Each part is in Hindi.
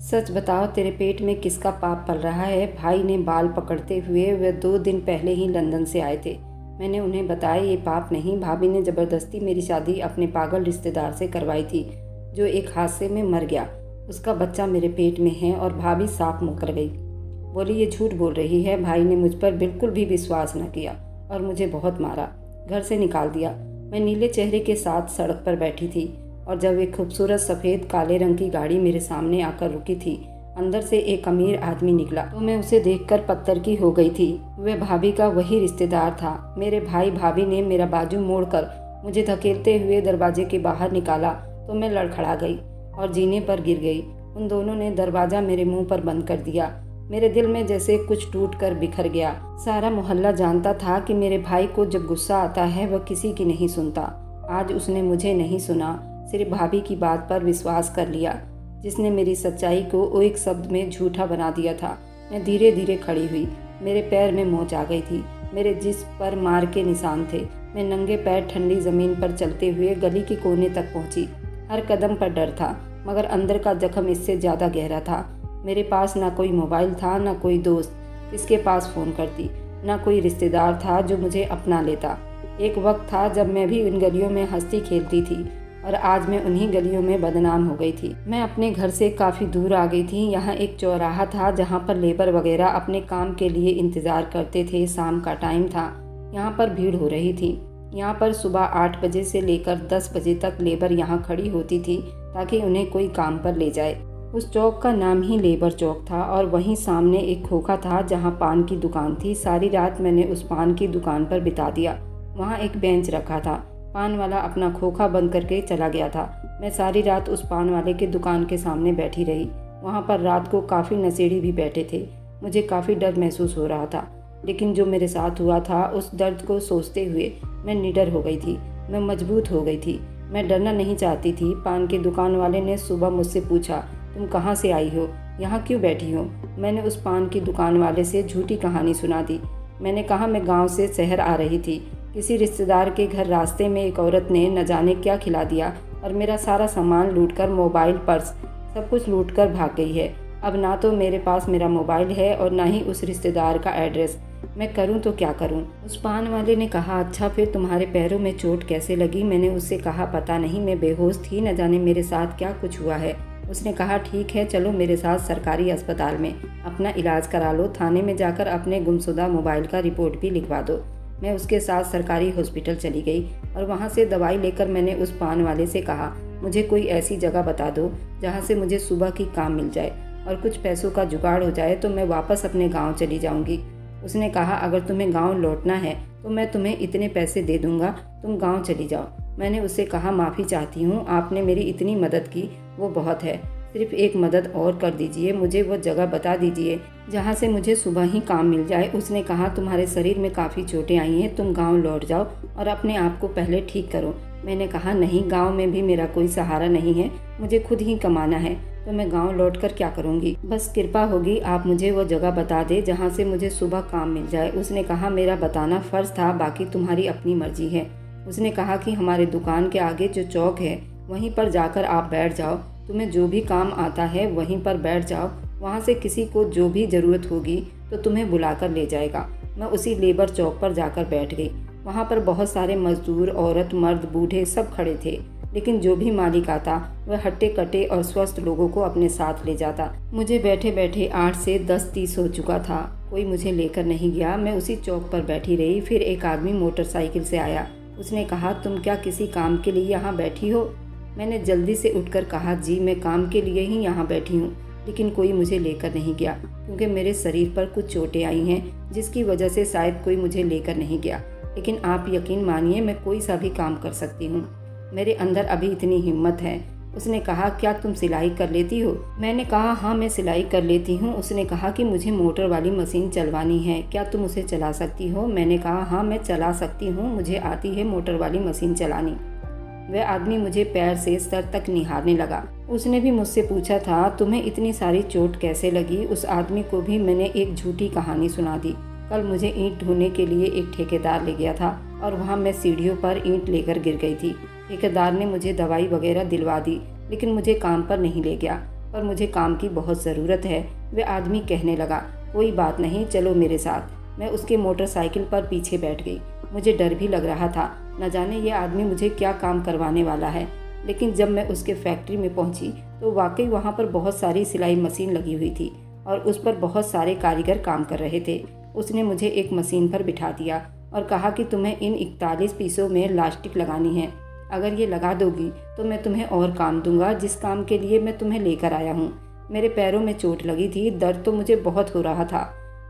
सच बताओ तेरे पेट में किसका पाप पल रहा है? भाई ने बाल पकड़ते हुए। वे 2 दिन पहले ही लंदन से आए थे। मैंने उन्हें बताया ये पाप नहीं, भाभी ने ज़बरदस्ती मेरी शादी अपने पागल रिश्तेदार से करवाई थी जो एक हादसे में मर गया। उसका बच्चा मेरे पेट में है। और भाभी साफ मुकर गई। बोली ये झूठ बोल रही है। भाई ने मुझ पर बिल्कुल भी विश्वास न किया और मुझे बहुत मारा, घर से निकाल दिया। मैं नीले चेहरे के साथ सड़क पर बैठी थी और जब एक खूबसूरत सफ़ेद काले रंग की गाड़ी मेरे सामने आकर रुकी थी, अंदर से एक अमीर आदमी निकला तो मैं उसे देखकर पत्थर की हो गई थी। वह भाभी का वही रिश्तेदार था। मेरे भाई भाभी ने मेरा बाजू मोड़कर मुझे धकेलते हुए दरवाजे के बाहर निकाला तो मैं लड़खड़ा गई और जीने पर गिर गई। उन दोनों ने दरवाज़ा मेरे मुंह पर बंद कर दिया। मेरे दिल में जैसे कुछ टूट कर बिखर गया। सारा मोहल्ला जानता था कि मेरे भाई को जब गुस्सा आता है वह किसी की नहीं सुनता। आज उसने मुझे नहीं सुना, सिर्फ भाभी की बात पर विश्वास कर लिया, जिसने मेरी सच्चाई को एक शब्द में झूठा बना दिया था। मैं धीरे धीरे खड़ी हुई। मेरे पैर में मोच आ गई थी। मेरे जिस्म पर मार के निशान थे। मैं नंगे पैर ठंडी ज़मीन पर चलते हुए गली के कोने तक पहुंची। हर कदम पर डर था, मगर अंदर का जख्म इससे ज़्यादा गहरा था। मेरे पास ना कोई मोबाइल था, ना कोई दोस्त इसके पास फ़ोन करती, ना कोई रिश्तेदार था जो मुझे अपना लेता। एक वक्त था जब मैं भी इन गलियों में हंसती खेलती थी और आज मैं उन्हीं गलियों में बदनाम हो गई थी। मैं अपने घर से काफ़ी दूर आ गई थी। यहाँ एक चौराहा था जहाँ पर लेबर वगैरह अपने काम के लिए इंतज़ार करते थे। शाम का टाइम था, यहाँ पर भीड़ हो रही थी। यहाँ पर सुबह 8 बजे से लेकर 10 बजे तक लेबर यहाँ खड़ी होती थी ताकि उन्हें कोई काम पर ले जाए। उस चौक का नाम ही लेबर चौक था और वहीं सामने एक खोखा था जहाँ पान की दुकान थी। सारी रात मैंने उस पान की दुकान पर बिता दिया। वहाँ एक बेंच रखा था। पान वाला अपना खोखा बंद करके चला गया था। मैं सारी रात उस पान वाले के दुकान के सामने बैठी रही। वहाँ पर रात को काफ़ी नशेड़ी भी बैठे थे। मुझे काफ़ी डर महसूस हो रहा था, लेकिन जो मेरे साथ हुआ था उस दर्द को सोचते हुए मैं निडर हो गई थी। मैं मजबूत हो गई थी। मैं डरना नहीं चाहती थी। पान की दुकान वाले ने सुबह मुझसे पूछा, तुम कहाँ से आई हो, यहाँ क्यों बैठी हो? मैंने उस पान की दुकान वाले से झूठी कहानी सुना दी। मैंने कहा मैं गांव से शहर आ रही थी। किसी रिश्तेदार के घर रास्ते में एक औरत ने न जाने क्या खिला दिया और मेरा सारा सामान लूटकर, मोबाइल, पर्स, सब कुछ लूटकर भाग गई है। अब ना तो मेरे पास मेरा मोबाइल है और ना ही उस रिश्तेदार का एड्रेस। मैं करूं तो क्या करूं? उस पान वाले ने कहा, अच्छा फिर तुम्हारे पैरों में चोट कैसे लगी? मैंने उससे कहा, पता नहीं, मैं बेहोश थी, न जाने मेरे साथ क्या कुछ हुआ है। उसने कहा, ठीक है चलो मेरे साथ सरकारी अस्पताल में अपना इलाज करा लो। थाने में जाकर अपने गुमशुदा मोबाइल का रिपोर्ट भी लिखवा दो। मैं उसके साथ सरकारी हॉस्पिटल चली गई और वहाँ से दवाई लेकर मैंने उस पान वाले से कहा, मुझे कोई ऐसी जगह बता दो जहाँ से मुझे सुबह की काम मिल जाए और कुछ पैसों का जुगाड़ हो जाए तो मैं वापस अपने गाँव चली जाऊँगी। उसने कहा, अगर तुम्हें गाँव लौटना है तो मैं तुम्हें इतने पैसे दे दूँगा, तुम गाँव चली जाओ। मैंने उससे कहा, माफ़ी चाहती हूँ, आपने मेरी इतनी मदद की वो बहुत है, सिर्फ एक मदद और कर दीजिए, मुझे वो जगह बता दीजिए जहाँ से मुझे सुबह ही काम मिल जाए। उसने कहा, तुम्हारे शरीर में काफ़ी चोटें आई हैं, तुम गांव लौट जाओ और अपने आप को पहले ठीक करो। मैंने कहा, नहीं, गांव में भी मेरा कोई सहारा नहीं है, मुझे खुद ही कमाना है, तो मैं गांव लौटकर क्या करूँगी? बस कृपा होगी आप मुझे वो जगह बता दे जहाँ से मुझे सुबह काम मिल जाए। उसने कहा, मेरा बताना फ़र्ज़ था, बाकी तुम्हारी अपनी मर्जी है। उसने कहा कि हमारे दुकान के आगे जो चौक है वहीं पर जाकर आप बैठ जाओ, तुम्हें जो भी काम आता है वहीं पर बैठ जाओ, वहाँ से किसी को जो भी ज़रूरत होगी तो तुम्हें बुलाकर ले जाएगा। मैं उसी लेबर चौक पर जाकर बैठ गई। वहाँ पर बहुत सारे मजदूर, औरत, मर्द, बूढ़े सब खड़े थे, लेकिन जो भी मालिक आता वह हट्टे कट्टे और स्वस्थ लोगों को अपने साथ ले जाता। मुझे बैठे बैठे 8 से 10:30 हो चुका था। कोई मुझे लेकर नहीं गया। मैं उसी चौक पर बैठी रही। फिर एक आदमी मोटरसाइकिल से आया। उसने कहा, तुम क्या किसी काम के लिए यहाँ बैठी हो? मैंने जल्दी से उठकर कहा, जी मैं काम के लिए ही यहाँ बैठी हूँ, लेकिन कोई मुझे लेकर नहीं गया क्योंकि मेरे शरीर पर कुछ चोटें आई हैं जिसकी वजह से शायद कोई मुझे लेकर नहीं गया। लेकिन आप यकीन मानिए मैं कोई सा भी काम कर सकती हूँ, मेरे अंदर अभी इतनी हिम्मत है। उसने कहा, क्या तुम सिलाई कर लेती हो? मैंने कहा, हाँ मैं सिलाई कर लेती हूँ। उसने कहा कि मुझे मोटर वाली मशीन चलवानी है, क्या तुम उसे चला सकती हो? मैंने कहा, हाँ मैं चला सकती हूँ, मुझे आती है मोटर वाली मशीन चलानी। वह आदमी मुझे पैर से सर तक निहारने लगा। उसने भी मुझसे पूछा था, तुम्हें इतनी सारी चोट कैसे लगी? उस आदमी को भी मैंने एक झूठी कहानी सुना दी। कल मुझे ईंट ढोने के लिए एक ठेकेदार ले गया था और वहाँ मैं सीढ़ियों पर ईंट लेकर गिर गई थी। ठेकेदार ने मुझे दवाई वगैरह दिलवा दी, लेकिन मुझे काम पर नहीं ले गया। पर मुझे काम की बहुत ज़रूरत है। वह आदमी कहने लगा, कोई बात नहीं, चलो मेरे साथ। मैं उसके मोटरसाइकिल पर पीछे बैठ गई। मुझे डर भी लग रहा था, न जाने ये आदमी मुझे क्या काम करवाने वाला है। लेकिन जब मैं उसके फैक्ट्री में पहुंची तो वाकई वहाँ पर बहुत सारी सिलाई मशीन लगी हुई थी और उस पर बहुत सारे कारीगर काम कर रहे थे। उसने मुझे एक मशीन पर बिठा दिया और कहा कि तुम्हें इन 41 पीसों में लास्टिक लगानी है। अगर ये लगा दोगी तो मैं तुम्हें और काम दूंगा, जिस काम के लिए मैं तुम्हें लेकर आया हूँ। मेरे पैरों में चोट लगी थी, दर्द तो मुझे बहुत हो रहा था,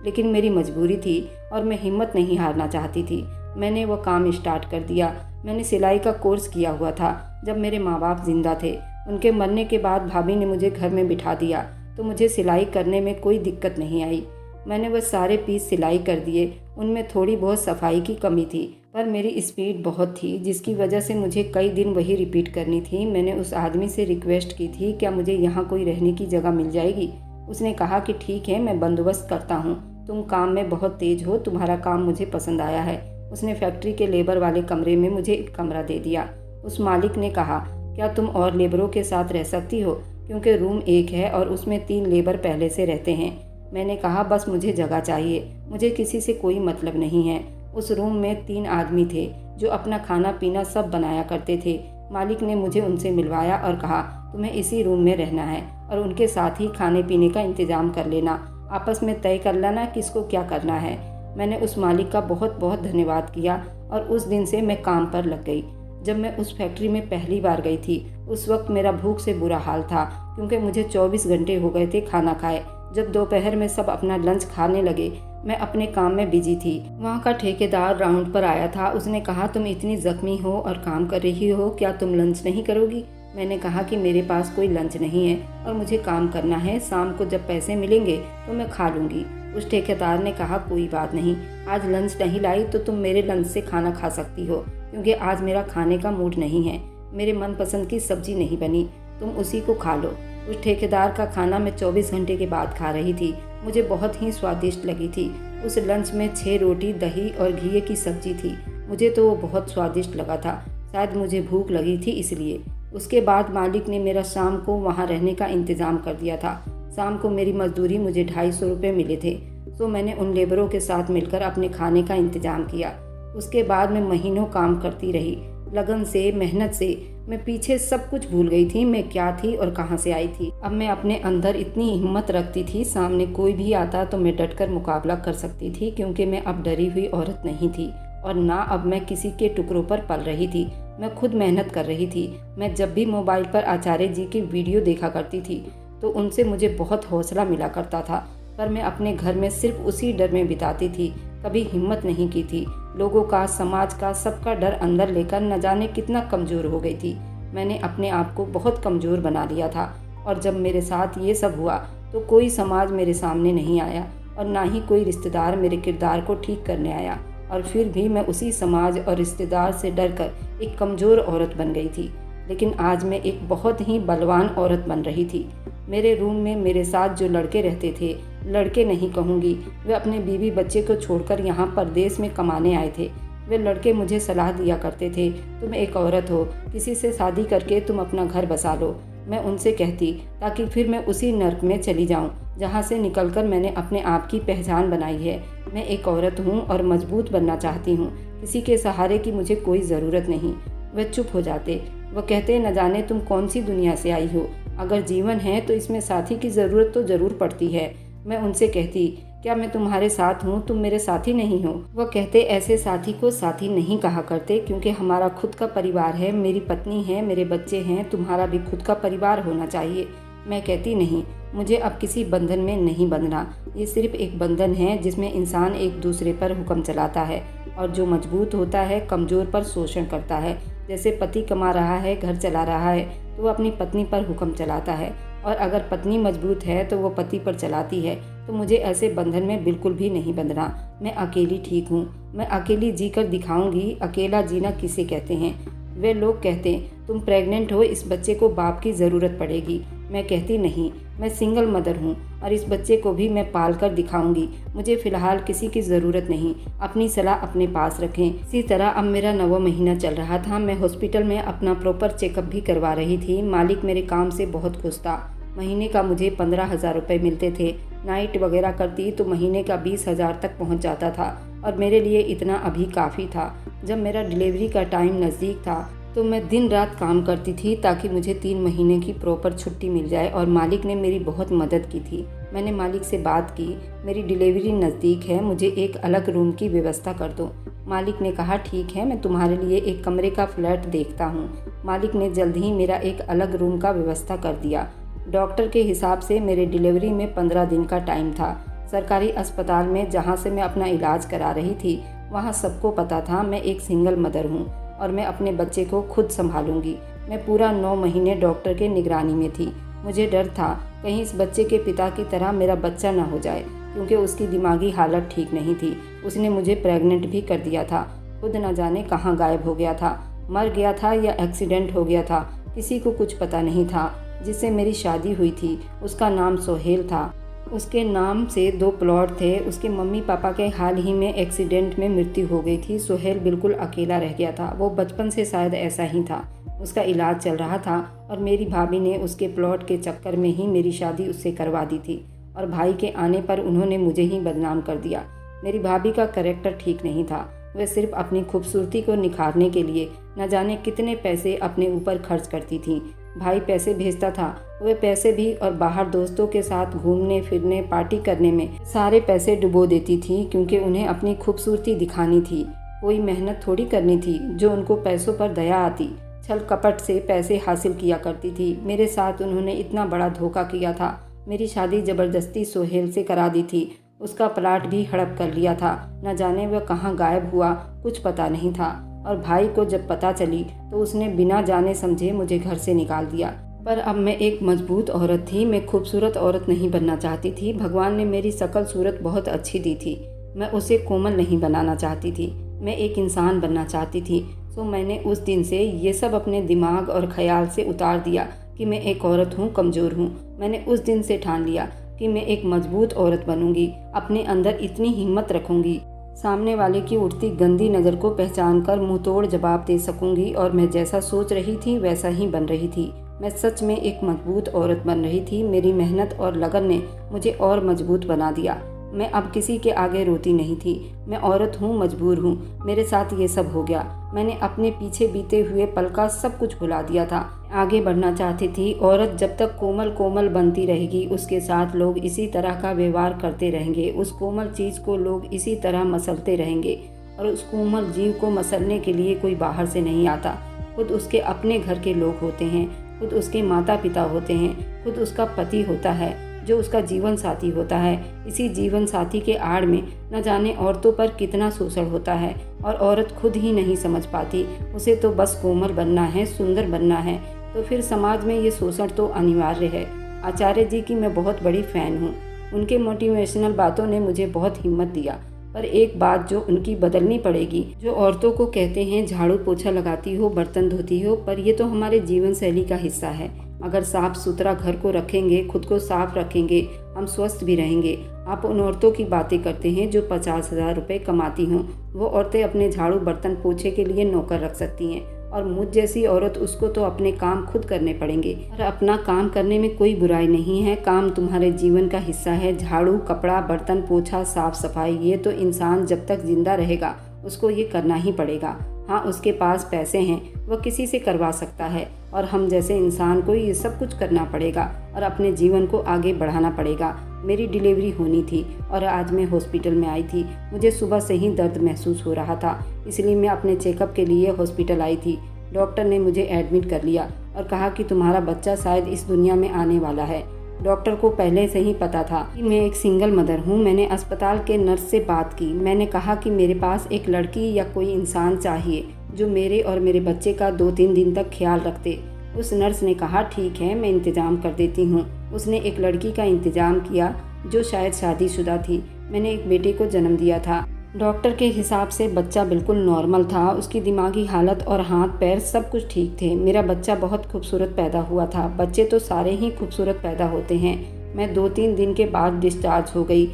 लेकिन मेरी मजबूरी थी और मैं हिम्मत नहीं हारना चाहती थी। मैंने वो काम स्टार्ट कर दिया। मैंने सिलाई का कोर्स किया हुआ था जब मेरे माँ बाप जिंदा थे। उनके मरने के बाद भाभी ने मुझे घर में बिठा दिया तो मुझे सिलाई करने में कोई दिक्कत नहीं आई। मैंने वह सारे पीस सिलाई कर दिए। उनमें थोड़ी बहुत सफाई की कमी थी, पर मेरी स्पीड बहुत थी, जिसकी वजह से मुझे कई दिन वही रिपीट करनी थी। मैंने उस आदमी से रिक्वेस्ट की थी, क्या मुझे यहाँ कोई रहने की जगह मिल जाएगी? उसने कहा कि ठीक है, मैं बंदोबस्त करता हूँ। तुम काम में बहुत तेज हो, तुम्हारा काम मुझे पसंद आया है। उसने फैक्ट्री के लेबर वाले कमरे में मुझे एक कमरा दे दिया। उस मालिक ने कहा, क्या तुम और लेबरों के साथ रह सकती हो, क्योंकि रूम एक है और उसमें 3 लेबर पहले से रहते हैं। मैंने कहा, बस मुझे जगह चाहिए, मुझे किसी से कोई मतलब नहीं है। उस रूम में 3 आदमी थे जो अपना खाना पीना सब बनाया करते थे। मालिक ने मुझे उनसे मिलवाया और कहा, तुम्हें इसी रूम में रहना है और उनके साथ ही खाने पीने का इंतजाम कर लेना। आपस में तय कर लेना किसको क्या करना है। मैंने उस मालिक का बहुत बहुत धन्यवाद किया और उस दिन से मैं काम पर लग गई। जब मैं उस फैक्ट्री में पहली बार गई थी उस वक्त मेरा भूख से बुरा हाल था, क्योंकि मुझे 24 घंटे हो गए थे खाना खाए। जब दोपहर में सब अपना लंच खाने लगे, मैं अपने काम में बिजी थी। वहाँ का ठेकेदार राउंड पर आया था। उसने कहा, तुम इतनी जख्मी हो और काम कर रही हो, क्या तुम लंच नहीं करोगी? मैंने कहा कि मेरे पास कोई लंच नहीं है और मुझे काम करना है। शाम को जब पैसे मिलेंगे तो मैं खा लूँगी। उस ठेकेदार ने कहा, कोई बात नहीं, आज लंच नहीं लाई तो तुम मेरे लंच से खाना खा सकती हो, क्योंकि आज मेरा खाने का मूड नहीं है। मेरे मनपसंद की सब्जी नहीं बनी, तुम उसी को खा लो। उस ठेकेदार का खाना मैं 24 घंटे के बाद खा रही थी। मुझे बहुत ही स्वादिष्ट लगी थी। उस लंच में 6 रोटी, दही और घी की सब्जी थी। मुझे तो वो बहुत स्वादिष्ट लगा था, शायद मुझे भूख लगी थी इसलिए। उसके बाद मालिक ने मेरा शाम को वहाँ रहने का इंतज़ाम कर दिया था। शाम को मेरी मजदूरी मुझे 250 रुपये मिले थे, तो मैंने उन लेबरों के साथ मिलकर अपने खाने का इंतज़ाम किया। उसके बाद मैं महीनों काम करती रही, लगन से, मेहनत से। मैं पीछे सब कुछ भूल गई थी, मैं क्या थी और कहाँ से आई थी। अब मैं अपने अंदर इतनी हिम्मत रखती थी, सामने कोई भी आता तो मैं डटकर मुकाबला कर सकती थी, क्योंकि मैं अब डरी हुई औरत नहीं थी और ना अब मैं किसी के टुकड़ों पर पल रही थी। मैं खुद मेहनत कर रही थी। मैं जब भी मोबाइल पर आचार्य जी की वीडियो देखा करती थी तो उनसे मुझे बहुत हौसला मिला करता था, पर मैं अपने घर में सिर्फ उसी डर में बिताती थी, कभी हिम्मत नहीं की थी। लोगों का, समाज का, सबका डर अंदर लेकर न जाने कितना कमज़ोर हो गई थी। मैंने अपने आप को बहुत कमज़ोर बना लिया था और जब मेरे साथ ये सब हुआ तो कोई समाज मेरे सामने नहीं आया और ना ही कोई रिश्तेदार मेरे किरदार को ठीक करने आया। और फिर भी मैं उसी समाज और रिश्तेदार से डरकर एक कमज़ोर औरत बन गई थी। लेकिन आज मैं एक बहुत ही बलवान औरत बन रही थी। मेरे रूम में मेरे साथ जो लड़के रहते थे, लड़के नहीं कहूँगी, वे अपने बीवी बच्चे को छोड़कर यहाँ परदेश में कमाने आए थे। वे लड़के मुझे सलाह दिया करते थे, तुम एक औरत हो, किसी से शादी करके तुम अपना घर बसा लो। मैं उनसे कहती, ताकि फिर मैं उसी नर्क में चली जाऊं जहां से निकलकर मैंने अपने आप की पहचान बनाई है। मैं एक औरत हूं और मजबूत बनना चाहती हूं, किसी के सहारे की मुझे कोई ज़रूरत नहीं। वे चुप हो जाते। वह कहते, न जाने तुम कौन सी दुनिया से आई हो, अगर जीवन है तो इसमें साथी की ज़रूरत तो ज़रूर पड़ती है। मैं उनसे कहती, क्या मैं तुम्हारे साथ हूँ, तुम मेरे साथी नहीं हो? वह कहते, ऐसे साथी को साथी नहीं कहा करते, क्योंकि हमारा खुद का परिवार है, मेरी पत्नी है, मेरे बच्चे हैं, तुम्हारा भी खुद का परिवार होना चाहिए। मैं कहती, नहीं, मुझे अब किसी बंधन में नहीं बंधना। ये सिर्फ एक बंधन है जिसमें इंसान एक दूसरे पर हुक्म चलाता है और जो मजबूत होता है कमज़ोर पर शोषण करता है। जैसे पति कमा रहा है, घर चला रहा है, तो वो अपनी पत्नी पर हुक्म चलाता है, और अगर पत्नी मजबूत है तो वो पति पर चलाती है। तो मुझे ऐसे बंधन में बिल्कुल भी नहीं बंधना। मैं अकेली ठीक हूँ, मैं अकेली जीकर दिखाऊंगी। अकेला जीना किसे कहते हैं? वे लोग कहते, तुम प्रेग्नेंट हो, इस बच्चे को बाप की ज़रूरत पड़ेगी। मैं कहती, नहीं, मैं सिंगल मदर हूँ और इस बच्चे को भी मैं पाल कर दिखाऊंगी। मुझे फ़िलहाल किसी की ज़रूरत नहीं, अपनी सलाह अपने पास रखें। इसी तरह अब मेरा 9वां महीना चल रहा था। मैं हॉस्पिटल में अपना प्रॉपर चेकअप भी करवा रही थी। मालिक मेरे काम से बहुत खुश था। महीने का मुझे 15,000 रुपये मिलते थे। नाइट वगैरह करती तो महीने का 20,000 तक पहुंच जाता था और मेरे लिए इतना अभी काफ़ी था। जब मेरा डिलीवरी का टाइम नज़दीक था तो मैं दिन रात काम करती थी ताकि मुझे 3 महीने की प्रॉपर छुट्टी मिल जाए और मालिक ने मेरी बहुत मदद की थी। मैंने मालिक से बात की, मेरी डिलीवरी नज़दीक है, मुझे एक अलग रूम की व्यवस्था कर दो। मालिक ने कहा ठीक है, मैं तुम्हारे लिए एक कमरे का फ्लैट देखता हूँ। मालिक ने जल्द ही मेरा एक अलग रूम का व्यवस्था कर दिया। डॉक्टर के हिसाब से मेरे डिलीवरी में 15 दिन का टाइम था। सरकारी अस्पताल में जहाँ से मैं अपना इलाज करा रही थी वहाँ सबको पता था मैं एक सिंगल मदर हूँ और मैं अपने बच्चे को खुद संभालूंगी। मैं पूरा 9 महीने डॉक्टर के निगरानी में थी। मुझे डर था कहीं इस बच्चे के पिता की तरह मेरा बच्चा न हो जाए, क्योंकि उसकी दिमागी हालत ठीक नहीं थी। उसने मुझे प्रेग्नेंट भी कर दिया था। खुद न जाने कहाँ गायब हो गया था, मर गया था या एक्सीडेंट हो गया था, किसी को कुछ पता नहीं था। जिससे मेरी शादी हुई थी उसका नाम सोहेल था। उसके नाम से 2 प्लॉट थे। उसके मम्मी पापा के हाल ही में एक्सीडेंट में मृत्यु हो गई थी। सोहेल बिल्कुल अकेला रह गया था। वो बचपन से शायद ऐसा ही था। उसका इलाज चल रहा था और मेरी भाभी ने उसके प्लॉट के चक्कर में ही मेरी शादी उससे करवा दी थी और भाई के आने पर उन्होंने मुझे ही बदनाम कर दिया। मेरी भाभी का कैरेक्टर ठीक नहीं था। वह सिर्फ अपनी खूबसूरती को निखारने के लिए न जाने कितने पैसे अपने ऊपर खर्च करती थी। भाई पैसे भेजता था, वह पैसे भी और बाहर दोस्तों के साथ घूमने फिरने पार्टी करने में सारे पैसे डुबो देती थी, क्योंकि उन्हें अपनी खूबसूरती दिखानी थी। कोई मेहनत थोड़ी करनी थी जो उनको पैसों पर दया आती। छल कपट से पैसे हासिल किया करती थी। मेरे साथ उन्होंने इतना बड़ा धोखा किया था। मेरी शादी ज़बरदस्ती सोहेल से करा दी थी। उसका प्लाट भी हड़प कर लिया था। न जाने वह कहाँ गायब हुआ, कुछ पता नहीं था। और भाई को जब पता चली तो उसने बिना जाने समझे मुझे घर से निकाल दिया। पर अब मैं एक मजबूत औरत थी। मैं खूबसूरत औरत नहीं बनना चाहती थी। भगवान ने मेरी शकल सूरत बहुत अच्छी दी थी। मैं उसे कोमल नहीं बनाना चाहती थी। मैं एक इंसान बनना चाहती थी। तो मैंने उस दिन से ये सब अपने दिमाग और ख्याल से उतार दिया कि मैं एक औरत हूँ, कमज़ोर हूँ। मैंने उस दिन से ठान लिया कि मैं एक मजबूत औरत बनूंगी। अपने अंदर इतनी हिम्मत रखूंगी, सामने वाले की उठती गंदी नज़र को पहचानकर मुंह तोड़ जवाब दे सकूंगी। और मैं जैसा सोच रही थी वैसा ही बन रही थी। मैं सच में एक मजबूत औरत बन रही थी। मेरी मेहनत और लगन ने मुझे और मजबूत बना दिया। मैं अब किसी के आगे रोती नहीं थी। मैं औरत हूँ, मजबूर हूँ। मेरे साथ ये सब हो गया। मैंने अपने पीछे बीते हुए पल का सब कुछ भुला दिया था। आगे बढ़ना चाहती थी। औरत जब तक कोमल कोमल बनती रहेगी उसके साथ लोग इसी तरह का व्यवहार करते रहेंगे। उस कोमल चीज़ को लोग इसी तरह मसलते रहेंगे और उस कोमल जीव को मसलने के लिए कोई बाहर से नहीं आता। खुद उसके अपने घर के लोग होते हैं, खुद उसके माता पिता होते हैं, खुद उसका पति होता है जो उसका जीवन साथी होता है। इसी जीवन साथी के आड़ में न जाने औरतों पर कितना शोषण होता है और औरत खुद ही नहीं समझ पाती। उसे तो बस कोमल बनना है, सुंदर बनना है। तो फिर समाज में ये शोषण तो अनिवार्य है। आचार्य जी की मैं बहुत बड़ी फ़ैन हूँ। उनके मोटिवेशनल बातों ने मुझे बहुत हिम्मत दिया। पर एक बात जो उनकी बदलनी पड़ेगी, जो औरतों को कहते हैं झाड़ू पोछा लगाती हो, बर्तन धोती हो, पर ये तो हमारे जीवन शैली का हिस्सा है। अगर साफ सुथरा घर को रखेंगे, खुद को साफ रखेंगे, हम स्वस्थ भी रहेंगे। आप उन औरतों की बातें करते हैं जो 50,000 रुपये कमाती हों। वो औरतें अपने झाड़ू बर्तन पोछे के लिए नौकर रख सकती हैं और मुझ जैसी औरत उसको तो अपने काम खुद करने पड़ेंगे। और अपना काम करने में कोई बुराई नहीं है। काम तुम्हारे जीवन का हिस्सा है। झाड़ू, कपड़ा, बर्तन पोछा, साफ सफाई, ये तो इंसान जब तक जिंदा रहेगा उसको ये करना ही पड़ेगा। हाँ, उसके पास पैसे हैं, वह किसी से करवा सकता है और हम जैसे इंसान को ये सब कुछ करना पड़ेगा और अपने जीवन को आगे बढ़ाना पड़ेगा। मेरी डिलीवरी होनी थी और आज मैं हॉस्पिटल में आई थी। मुझे सुबह से ही दर्द महसूस हो रहा था, इसलिए मैं अपने चेकअप के लिए हॉस्पिटल आई थी। डॉक्टर ने मुझे एडमिट कर लिया और कहा कि तुम्हारा बच्चा शायद इस दुनिया में आने वाला है। डॉक्टर को पहले से ही पता था कि मैं एक सिंगल मदर हूँ। मैंने अस्पताल के नर्स से बात की। मैंने कहा कि मेरे पास एक लड़की या कोई इंसान चाहिए जो मेरे और मेरे बच्चे का 2-3 दिन तक ख्याल रखते। उस नर्स ने कहा ठीक है, मैं इंतज़ाम कर देती हूँ। उसने एक लड़की का इंतज़ाम किया जो शायद शादीशुदा थी। मैंने एक बेटे को जन्म दिया था। डॉक्टर के हिसाब से बच्चा बिल्कुल नॉर्मल था। उसकी दिमागी हालत और हाथ पैर सब कुछ ठीक थे। मेरा बच्चा बहुत खूबसूरत पैदा हुआ था। बच्चे तो सारे ही खूबसूरत पैदा होते हैं। मैं 2-3 दिन के बाद डिस्चार्ज हो गई।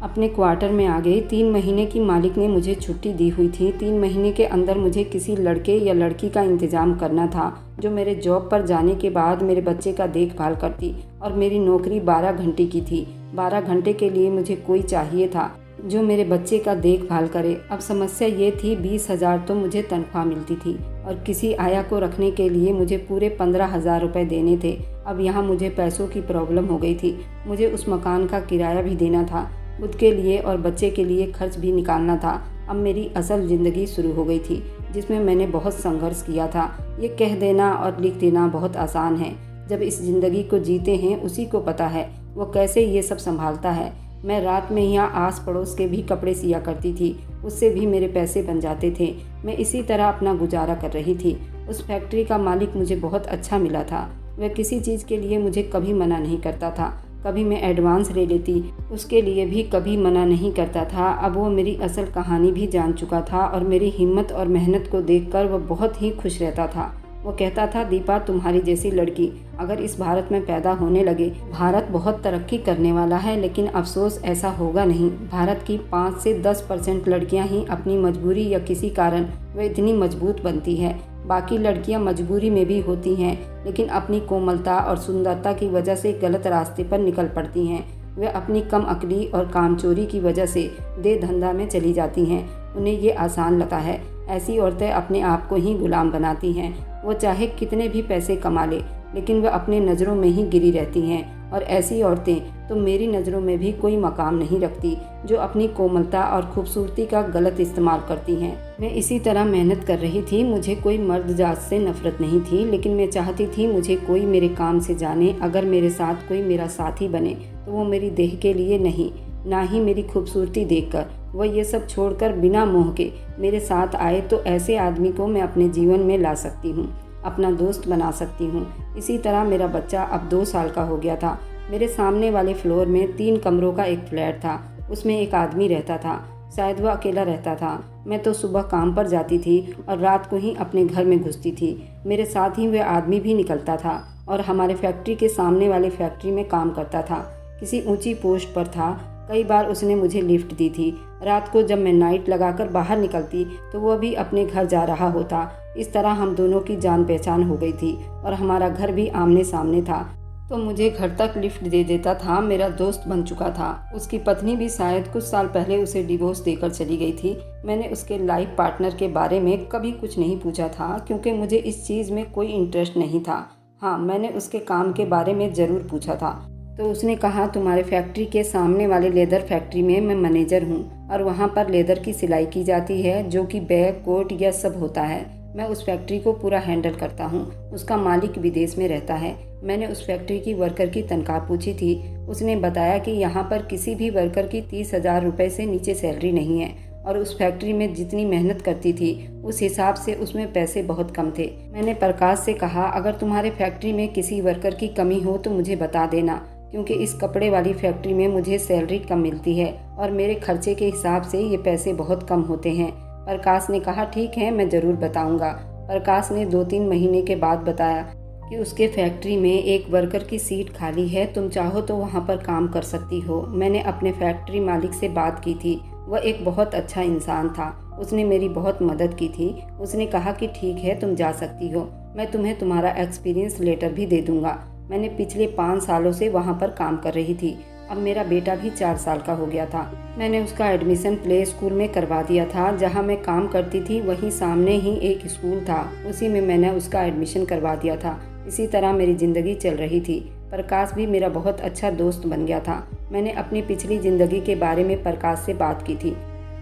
अपने क्वार्टर में आ गई। 3 महीने की मालिक ने मुझे छुट्टी दी हुई थी। 3 महीने के अंदर मुझे किसी लड़के या लड़की का इंतज़ाम करना था जो मेरे जॉब पर जाने के बाद मेरे बच्चे का देखभाल करती, और मेरी नौकरी 12 घंटे की थी। 12 घंटे के लिए मुझे कोई चाहिए था जो मेरे बच्चे का देखभाल करे। अब समस्या ये थी, 20,000 तो मुझे तनख्वाह मिलती थी और किसी आया को रखने के लिए मुझे पूरे 15,000 रुपये देने थे। अब यहाँ मुझे पैसों की प्रॉब्लम हो गई थी। मुझे उस मकान का किराया भी देना था, खुद के लिए और बच्चे के लिए खर्च भी निकालना था। अब मेरी असल ज़िंदगी शुरू हो गई थी जिसमें मैंने बहुत संघर्ष किया था। ये कह देना और लिख देना बहुत आसान है, जब इस ज़िंदगी को जीते हैं उसी को पता है वो कैसे ये सब संभालता है। मैं रात में यहाँ आस पड़ोस के भी कपड़े सिया करती थी, उससे भी मेरे पैसे बन जाते थे। मैं इसी तरह अपना गुजारा कर रही थी। उस फैक्ट्री का मालिक मुझे बहुत अच्छा मिला था। वह किसी चीज़ के लिए मुझे कभी मना नहीं करता था। कभी मैं एडवांस ले लेती, उसके लिए भी कभी मना नहीं करता था। अब वो मेरी असल कहानी भी जान चुका था और मेरी हिम्मत और मेहनत को देखकर वह बहुत ही खुश रहता था। वो कहता था, दीपा तुम्हारी जैसी लड़की अगर इस भारत में पैदा होने लगे, भारत बहुत तरक्की करने वाला है। लेकिन अफसोस ऐसा होगा नहीं। भारत की 5 से 10% लड़कियां ही अपनी मजबूरी या किसी कारण वे इतनी मजबूत बनती है। बाकी लड़कियां मजबूरी में भी होती हैं, लेकिन अपनी कोमलता और सुंदरता की वजह से गलत रास्ते पर निकल पड़ती हैं। वे अपनी कम अकली और कामचोरी की वजह से दे धंधा में चली जाती हैं। उन्हें ये आसान लगता है। ऐसी औरतें अपने आप को ही गुलाम बनाती हैं। वो चाहे कितने भी पैसे कमा ले, लेकिन वह अपने नज़रों में ही गिरी रहती हैं। और ऐसी औरतें तो मेरी नज़रों में भी कोई मकाम नहीं रखती, जो अपनी कोमलता और खूबसूरती का गलत इस्तेमाल करती हैं। मैं इसी तरह मेहनत कर रही थी। मुझे कोई मर्द जात से नफरत नहीं थी, लेकिन मैं चाहती थी मुझे कोई मेरे काम से जाने। अगर मेरे साथ कोई मेरा साथी बने तो वो मेरी देह के लिए नहीं, ना ही मेरी खूबसूरती देखकर। वह ये सब छोड़कर बिना मोह के मेरे साथ आए तो ऐसे आदमी को मैं अपने जीवन में ला सकती हूँ, अपना दोस्त बना सकती हूँ। इसी तरह मेरा बच्चा अब 2 साल का हो गया था। मेरे सामने वाले फ्लोर में 3 कमरों का एक फ्लैट था। उसमें एक आदमी रहता था। शायद वह अकेला रहता था। मैं तो सुबह काम पर जाती थी और रात को ही अपने घर में घुसती थी। मेरे साथ ही वह आदमी भी निकलता था और हमारे फैक्ट्री के सामने वाले फैक्ट्री में काम करता था। किसी ऊंची पोस्ट पर था। कई बार उसने मुझे लिफ्ट दी थी। रात को जब मैं नाइट लगाकर बाहर निकलती तो वह भी अपने घर जा रहा होता। इस तरह हम दोनों की जान पहचान हो गई थी और हमारा घर भी आमने सामने था, तो मुझे घर तक लिफ्ट दे देता था। मेरा दोस्त बन चुका था। उसकी पत्नी भी शायद कुछ साल पहले उसे डिवोर्स देकर चली गई थी। मैंने उसके लाइफ पार्टनर के बारे में कभी कुछ नहीं पूछा था, क्योंकि मुझे इस चीज़ में कोई इंटरेस्ट नहीं था। हाँ, मैंने उसके काम के बारे में ज़रूर पूछा था। तो उसने कहा, तुम्हारे फैक्ट्री के सामने वाले लेदर फैक्ट्री में मैं मैनेजर हूँ और वहाँ पर लेदर की सिलाई की जाती है, जो कि बैग, कोट यह सब होता है। मैं उस फैक्ट्री को पूरा हैंडल करता हूँ। उसका मालिक विदेश में रहता है। मैंने उस फैक्ट्री की वर्कर की तनख्वाह पूछी थी। उसने बताया कि यहाँ पर किसी भी वर्कर की 30,000 रुपये से नीचे सैलरी नहीं है और उस फैक्ट्री में जितनी मेहनत करती थी उस हिसाब से उसमें पैसे बहुत कम थे। मैंने प्रकाश से कहा, अगर तुम्हारे फैक्ट्री में किसी वर्कर की कमी हो तो मुझे बता देना, क्योंकि इस कपड़े वाली फैक्ट्री में मुझे सैलरी कम मिलती है और मेरे खर्चे के हिसाब से ये पैसे बहुत कम होते हैं। प्रकाश ने कहा, ठीक है, मैं ज़रूर बताऊंगा। प्रकाश ने 2-3 महीने के बाद बताया कि उसके फैक्ट्री में एक वर्कर की सीट खाली है, तुम चाहो तो वहां पर काम कर सकती हो। मैंने अपने फैक्ट्री मालिक से बात की थी। वह एक बहुत अच्छा इंसान था। उसने मेरी बहुत मदद की थी। उसने कहा कि ठीक है, तुम जा सकती हो। मैं तुम्हें तुम्हारा एक्सपीरियंस लेटर भी दे दूंगा। मैंने पिछले 5 सालों से वहाँ पर काम कर रही थी। अब मेरा बेटा भी 4 साल का हो गया था। मैंने उसका एडमिशन प्ले स्कूल में करवा दिया था। जहाँ मैं काम करती थी वहीं सामने ही एक स्कूल था, उसी में मैंने उसका एडमिशन करवा दिया था। इसी तरह मेरी ज़िंदगी चल रही थी। प्रकाश भी मेरा बहुत अच्छा दोस्त बन गया था। मैंने अपनी पिछली ज़िंदगी के बारे में प्रकाश से बात की थी।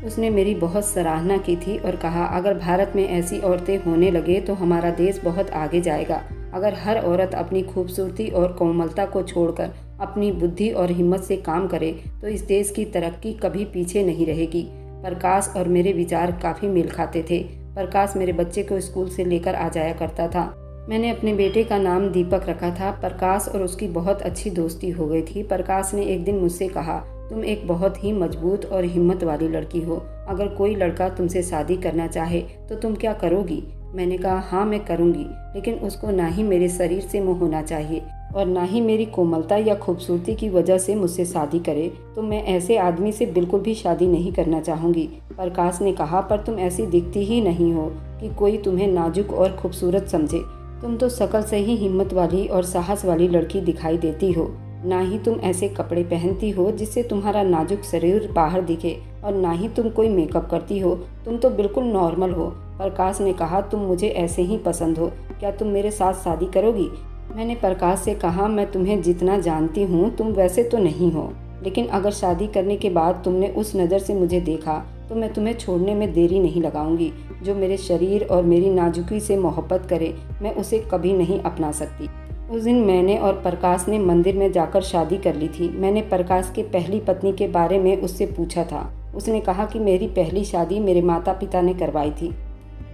उसने मेरी बहुत सराहना की थी और कहा, अगर भारत में ऐसी औरतें होने लगे तो हमारा देश बहुत आगे जाएगा। अगर हर औरत अपनी खूबसूरती और कोमलता को छोड़कर अपनी बुद्धि और हिम्मत से काम करे तो इस देश की तरक्की कभी पीछे नहीं रहेगी। प्रकाश और मेरे विचार काफ़ी मेल खाते थे। प्रकाश मेरे बच्चे को स्कूल से लेकर आ जाया करता था। मैंने अपने बेटे का नाम दीपक रखा था। प्रकाश और उसकी बहुत अच्छी दोस्ती हो गई थी। प्रकाश ने एक दिन मुझसे कहा, तुम एक बहुत ही मजबूत और हिम्मत वाली लड़की हो। अगर कोई लड़का तुमसे शादी करना चाहे तो तुम क्या करोगी? मैंने कहा, हाँ मैं करूँगी, लेकिन उसको ना ही मेरे शरीर से मोह होना चाहिए, और ना ही मेरी कोमलता या खूबसूरती की वजह से मुझसे शादी करे, तो मैं ऐसे आदमी से बिल्कुल भी शादी नहीं करना चाहूँगी। प्रकाश ने कहा, पर तुम ऐसी दिखती ही नहीं हो कि कोई तुम्हें नाजुक और खूबसूरत समझे। तुम तो शक्ल से ही हिम्मत वाली और साहस वाली लड़की दिखाई देती हो। ना ही तुम ऐसे कपड़े पहनती हो जिससे तुम्हारा नाजुक शरीर बाहर दिखे, और ना ही तुम कोई मेकअप करती हो। तुम तो बिल्कुल नॉर्मल हो। प्रकाश ने कहा, तुम मुझे ऐसे ही पसंद हो, क्या तुम मेरे साथ शादी करोगी? मैंने प्रकाश से कहा, मैं तुम्हें जितना जानती हूँ तुम वैसे तो नहीं हो, लेकिन अगर शादी करने के बाद तुमने उस नज़र से मुझे देखा तो मैं तुम्हें छोड़ने में देरी नहीं लगाऊंगी। जो मेरे शरीर और मेरी नाजुकी से मोहब्बत करे, मैं उसे कभी नहीं अपना सकती। उस दिन मैंने और प्रकाश ने मंदिर में जाकर शादी कर ली थी। मैंने प्रकाश के पहली पत्नी के बारे में उससे पूछा था। उसने कहा कि मेरी पहली शादी मेरे माता पिता ने करवाई थी।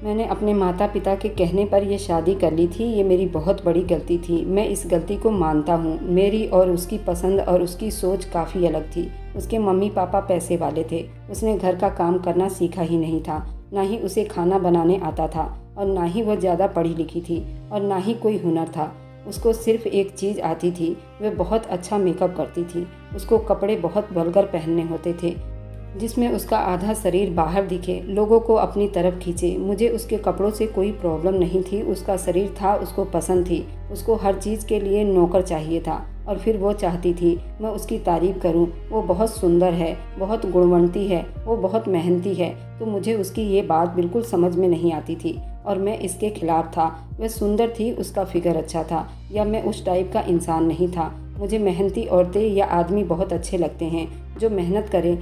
मैंने अपने माता पिता के कहने पर यह शादी कर ली थी। ये मेरी बहुत बड़ी गलती थी। मैं इस गलती को मानता हूँ। मेरी और उसकी पसंद और उसकी सोच काफ़ी अलग थी। उसके मम्मी पापा पैसे वाले थे। उसने घर का काम करना सीखा ही नहीं था। ना ही उसे खाना बनाने आता था, और ना ही वह ज़्यादा पढ़ी लिखी थी, और ना ही कोई हुनर था। उसको सिर्फ एक चीज़ आती थी, वह बहुत अच्छा मेकअप करती थी। उसको कपड़े बहुत वल्गर पहनने होते थे, जिसमें उसका आधा शरीर बाहर दिखे, लोगों को अपनी तरफ खींचे। मुझे उसके कपड़ों से कोई प्रॉब्लम नहीं थी। उसका शरीर था, उसको पसंद थी। उसको हर चीज़ के लिए नौकर चाहिए था, और फिर वो चाहती थी मैं उसकी तारीफ़ करूं। वो बहुत सुंदर है, बहुत गुणवंती है, वो बहुत मेहनती है। तो मुझे उसकी ये बात बिल्कुल समझ में नहीं आती थी, और मैं इसके खिलाफ था। वह सुंदर थी, उसका फिगर अच्छा था, या मैं उस टाइप का इंसान नहीं था। मुझे मेहनती औरतें या आदमी बहुत अच्छे लगते हैं, जो मेहनत करें,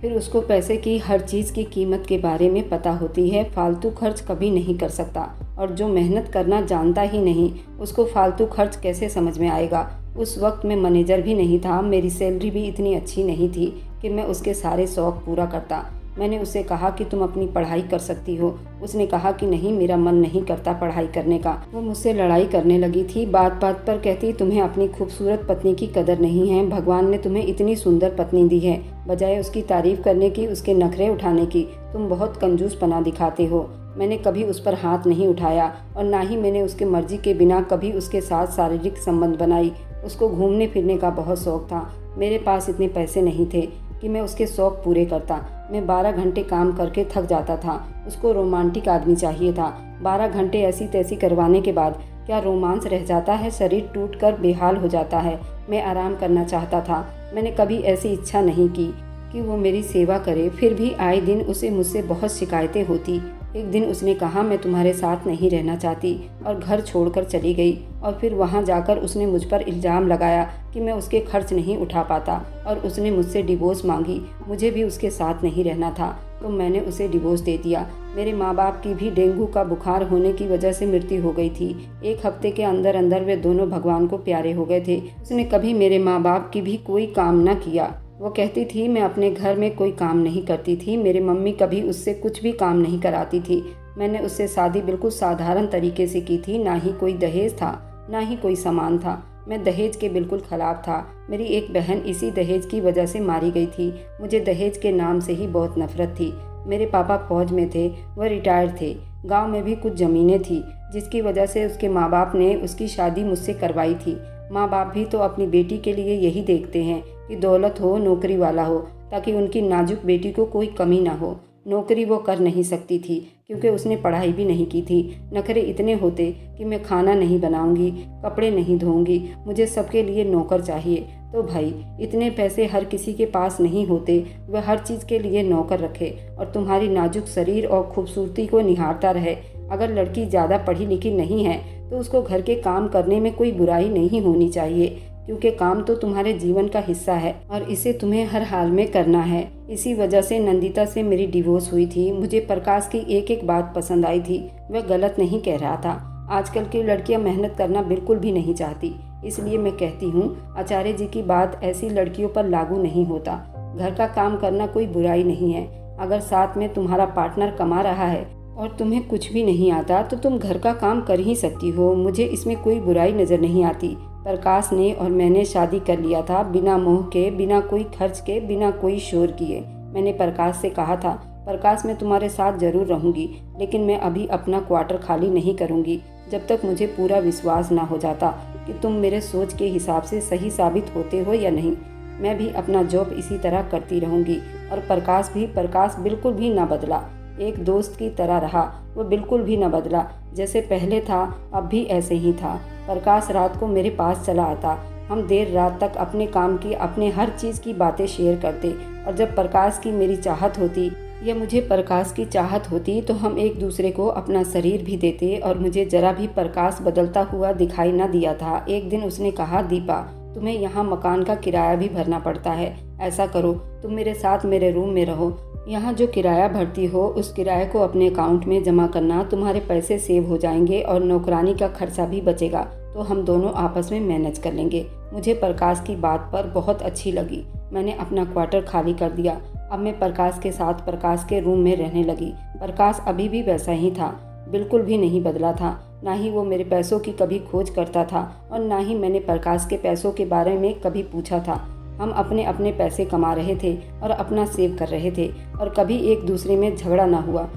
फिर उसको पैसे की हर चीज़ की कीमत के बारे में पता होती है। फालतू खर्च कभी नहीं कर सकता, और जो मेहनत करना जानता ही नहीं, उसको फालतू खर्च कैसे समझ में आएगा। उस वक्त मैं मैनेजर भी नहीं था। मेरी सैलरी भी इतनी अच्छी नहीं थी कि मैं उसके सारे शौक़ पूरा करता। मैंने उससे कहा कि तुम अपनी पढ़ाई कर सकती हो। उसने कहा कि नहीं, मेरा मन नहीं करता पढ़ाई करने का। वो मुझसे लड़ाई करने लगी थी। बात बात पर कहती, तुम्हें अपनी खूबसूरत पत्नी की कदर नहीं है। भगवान ने तुम्हें इतनी सुंदर पत्नी दी है, बजाय उसकी तारीफ करने की, उसके नखरे उठाने की, तुम बहुत कंजूसपना दिखाते हो। मैंने कभी उस पर हाथ नहीं उठाया, और ना ही मैंने उसके मर्जी के बिना कभी उसके साथ शारीरिक संबंध बनाई। उसको घूमने फिरने का बहुत शौक था। मेरे पास इतने पैसे नहीं थे कि मैं उसके शौक़ पूरे करता। मैं 12 घंटे काम करके थक जाता था। उसको रोमांटिक आदमी चाहिए था। 12 घंटे ऐसी तैसी करवाने के बाद क्या रोमांस रह जाता है? शरीर टूटकर बेहाल हो जाता है। मैं आराम करना चाहता था। मैंने कभी ऐसी इच्छा नहीं की कि वो मेरी सेवा करे। फिर भी आए दिन उसे मुझसे बहुत शिकायतें होती। एक दिन उसने कहा, मैं तुम्हारे साथ नहीं रहना चाहती, और घर छोड़कर चली गई। और फिर वहाँ जाकर उसने मुझ पर इल्ज़ाम लगाया कि मैं उसके खर्च नहीं उठा पाता, और उसने मुझसे डिवोर्स मांगी। मुझे भी उसके साथ नहीं रहना था, तो मैंने उसे डिवोर्स दे दिया। मेरे माँ बाप की भी डेंगू का बुखार होने की वजह से मृत्यु हो गई थी। 1 हफ्ते के अंदर अंदर वे दोनों भगवान को प्यारे हो गए थे। उसने कभी मेरे माँ बाप की भी कोई काम न किया। वो कहती थी मैं अपने घर में कोई काम नहीं करती थी। मेरी मम्मी कभी उससे कुछ भी काम नहीं कराती थी। मैंने उससे शादी बिल्कुल साधारण तरीके से की थी। ना ही कोई दहेज था, ना ही कोई सामान था। मैं दहेज के बिल्कुल खिलाफ था। मेरी एक बहन इसी दहेज की वजह से मारी गई थी। मुझे दहेज के नाम से ही बहुत नफरत थी। मेरे पापा फौज में थे, वह रिटायर्ड थे। गांव में भी कुछ ज़मीनें थी, जिसकी वजह से उसके माँ बाप ने उसकी शादी मुझसे करवाई थी। माँ बाप भी तो अपनी बेटी के लिए यही देखते हैं कि दौलत हो, नौकरी वाला हो, ताकि उनकी नाजुक बेटी को कोई कमी ना हो। नौकरी वो कर नहीं सकती थी, क्योंकि उसने पढ़ाई भी नहीं की थी। नखरे इतने होते कि मैं खाना नहीं बनाऊंगी, कपड़े नहीं धोऊंगी, मुझे सबके लिए नौकर चाहिए। तो भाई, इतने पैसे हर किसी के पास नहीं होते वह हर चीज़ के लिए नौकर रखे और तुम्हारी नाजुक शरीर और खूबसूरती को निहारता रहे। अगर लड़की ज़्यादा पढ़ी लिखी नहीं है तो उसको घर के काम करने में कोई बुराई नहीं होनी चाहिए, क्योंकि काम तो तुम्हारे जीवन का हिस्सा है और इसे तुम्हें हर हाल में करना है। इसी वजह से नंदिता से मेरी डिवोर्स हुई थी। मुझे प्रकाश की एक एक बात पसंद आई थी। वह गलत नहीं कह रहा था। आजकल की लड़कियां मेहनत करना बिल्कुल भी नहीं चाहती। इसलिए मैं कहती हूँ, आचार्य जी की बात ऐसी लड़कियों पर लागू नहीं होता। घर का काम करना कोई बुराई नहीं है। अगर साथ में तुम्हारा पार्टनर कमा रहा है और तुम्हें कुछ भी नहीं आता तो तुम घर का काम कर ही सकती हो। मुझे इसमें कोई बुराई नज़र नहीं आती। प्रकाश ने और मैंने शादी कर लिया था, बिना मोह के, बिना कोई खर्च के, बिना कोई शोर किए। मैंने प्रकाश से कहा था, प्रकाश मैं तुम्हारे साथ ज़रूर रहूँगी, लेकिन मैं अभी अपना क्वार्टर खाली नहीं करूँगी। जब तक मुझे पूरा विश्वास ना हो जाता कि तुम मेरे सोच के हिसाब से सही साबित होते हो या नहीं। मैं भी अपना जॉब इसी तरह करती रहूँगी। और प्रकाश बिल्कुल भी ना बदला, एक दोस्त की तरह रहा। वो बिल्कुल भी ना बदला, जैसे पहले था अब भी ऐसे ही था। प्रकाश रात को मेरे पास चला आता, हम देर रात तक अपने काम की, अपने हर चीज़ की बातें शेयर करते। और जब प्रकाश की मेरी चाहत होती या मुझे प्रकाश की चाहत होती तो हम एक दूसरे को अपना शरीर भी देते। और मुझे जरा भी प्रकाश बदलता हुआ दिखाई ना दिया था। एक दिन उसने कहा, दीपा तुम्हें यहाँ मकान का किराया भी भरना पड़ता है, ऐसा करो तुम मेरे साथ मेरे रूम में रहो। यहाँ जो किराया भरती हो उस किराए को अपने अकाउंट में जमा करना, तुम्हारे पैसे सेव हो जाएंगे और नौकरानी का खर्चा भी बचेगा, तो हम दोनों आपस में मैनेज कर लेंगे। मुझे प्रकाश की बात पर बहुत अच्छी लगी। मैंने अपना क्वार्टर खाली कर दिया। अब मैं प्रकाश के साथ प्रकाश के रूम में रहने लगी। प्रकाश अभी भी वैसा ही था, बिल्कुल भी नहीं बदला था। ना ही वो मेरे पैसों की कभी खोज करता था और ना ही मैंने प्रकाश के पैसों के बारे में कभी पूछा था। हम अपने अपने पैसे कमा रहे थे और अपना सेव कर रहे थे और कभी एक दूसरे में झगड़ा ना हुआ।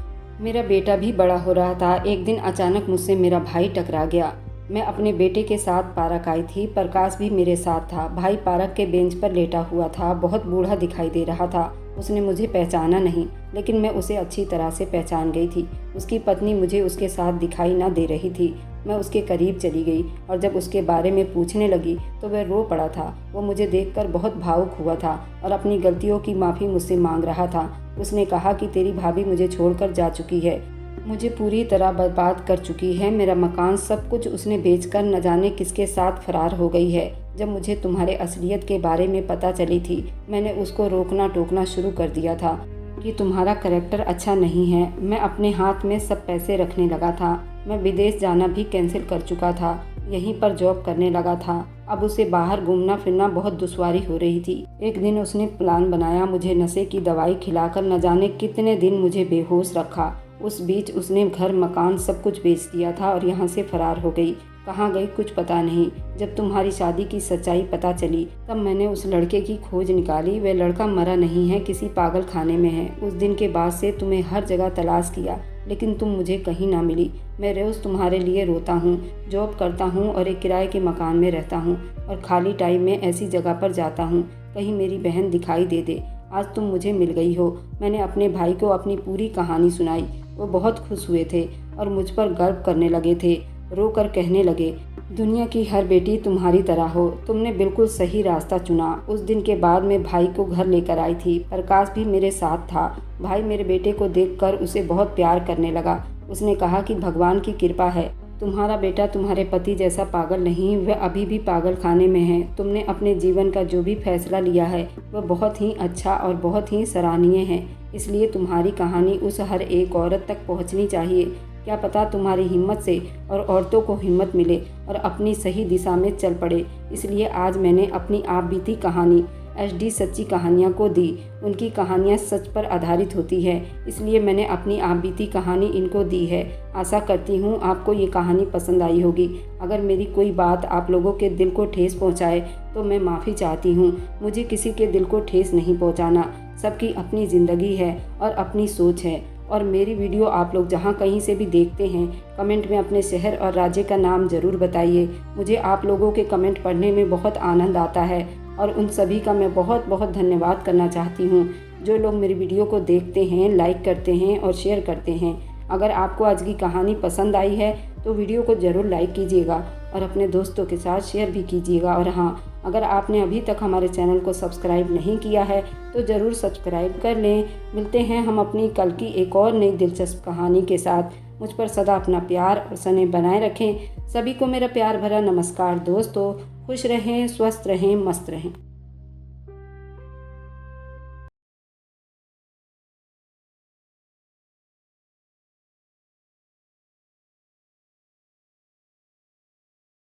मेरा बेटा भी बड़ा हो रहा था। एक दिन अचानक मुझसे मेरा भाई टकरा गया। मैं अपने बेटे के साथ पार्क आई थी, प्रकाश भी मेरे साथ था। भाई पार्क के बेंच पर लेटा हुआ था, बहुत बूढ़ा दिखाई दे रहा था। उसने मुझे पहचाना नहीं, लेकिन मैं उसे अच्छी तरह से पहचान गई थी। उसकी पत्नी मुझे उसके साथ दिखाई ना दे रही थी। मैं उसके करीब चली गई और जब उसके बारे में पूछने लगी तो वह रो पड़ा था। वो मुझे देखकर बहुत भावुक हुआ था और अपनी गलतियों की माफ़ी मुझसे मांग रहा था। उसने कहा कि तेरी भाभी मुझे छोड़कर जा चुकी है, मुझे पूरी तरह बर्बाद कर चुकी है। मेरा मकान, सब कुछ उसने बेचकर न जाने किसके साथ फरार हो गई है। जब मुझे तुम्हारे असलियत के बारे में पता चली थी, मैंने उसको रोकना टोकना शुरू कर दिया था कि तुम्हारा करैक्टर अच्छा नहीं है। मैं अपने हाथ में सब पैसे रखने लगा था। मैं विदेश जाना भी कैंसिल कर चुका था, यहीं पर जॉब करने लगा था। अब उसे बाहर घूमना फिरना बहुत दुश्वारी हो रही थी। एक दिन उसने प्लान बनाया, मुझे नशे की दवाई खिलाकर न जाने कितने दिन मुझे बेहोश रखा। उस बीच उसने घर मकान सब कुछ बेच दिया था और यहाँ से फरार हो गई। कहाँ गई कुछ पता नहीं। जब तुम्हारी शादी की सच्चाई पता चली तब मैंने उस लड़के की खोज निकाली। वह लड़का मरा नहीं है, किसी पागल खाने में है। उस दिन के बाद से तुम्हें हर जगह तलाश किया, लेकिन तुम मुझे कहीं ना मिली। मैं रोज़ तुम्हारे लिए रोता हूँ, जॉब करता हूँ और एक किराए के मकान में रहता हूँ और खाली टाइम में ऐसी जगह पर जाता हूँ कहीं मेरी बहन दिखाई दे दे। आज तुम मुझे मिल गई हो। मैंने अपने भाई को अपनी पूरी कहानी सुनाई। वो बहुत खुश हुए थे और मुझ पर गर्व करने लगे थे। रो कर कहने लगे, दुनिया की हर बेटी तुम्हारी तरह हो, तुमने बिल्कुल सही रास्ता चुना। उस दिन के बाद मैं भाई को घर लेकर आई थी। प्रकाश भी मेरे साथ था। भाई मेरे बेटे को देखकर उसे बहुत प्यार करने लगा। उसने कहा कि भगवान की कृपा है, तुम्हारा बेटा तुम्हारे पति जैसा पागल नहीं, वह अभी भी पागल खाने में है। तुमने अपने जीवन का जो भी फैसला लिया है वह बहुत ही अच्छा और बहुत ही सराहनीय है। इसलिए तुम्हारी कहानी उस हर एक औरत तक पहुंचनी चाहिए। क्या पता तुम्हारी हिम्मत से और औरतों को हिम्मत मिले और अपनी सही दिशा में चल पड़े। इसलिए आज मैंने अपनी आप बीती कहानी HD सच्ची कहानियाँ को दी। उनकी कहानियाँ सच पर आधारित होती है, इसलिए मैंने अपनी आप बीती कहानी इनको दी है। आशा करती हूँ आपको ये कहानी पसंद आई होगी। अगर मेरी कोई बात आप लोगों के दिल को ठेस पहुँचाए तो मैं माफ़ी चाहती हूँ। मुझे किसी के दिल को ठेस नहीं पहुँचाना। सबकी अपनी ज़िंदगी है और अपनी सोच है। और मेरी वीडियो आप लोग जहाँ कहीं से भी देखते हैं, कमेंट में अपने शहर और राज्य का नाम ज़रूर बताइए। मुझे आप लोगों के कमेंट पढ़ने में बहुत आनंद आता है और उन सभी का मैं बहुत बहुत धन्यवाद करना चाहती हूँ जो लोग मेरी वीडियो को देखते हैं, लाइक करते हैं और शेयर करते हैं। अगर आपको आज की कहानी पसंद आई है तो वीडियो को ज़रूर लाइक कीजिएगा और अपने दोस्तों के साथ शेयर भी कीजिएगा। और हाँ, अगर आपने अभी तक हमारे चैनल को सब्सक्राइब नहीं किया है तो ज़रूर सब्सक्राइब कर लें। मिलते हैं हम अपनी कल की एक और नई दिलचस्प कहानी के साथ। मुझ पर सदा अपना प्यार और स्नेह बनाए रखें। सभी को मेरा प्यार भरा नमस्कार दोस्तों। खुश रहें, स्वस्थ रहें, मस्त रहें।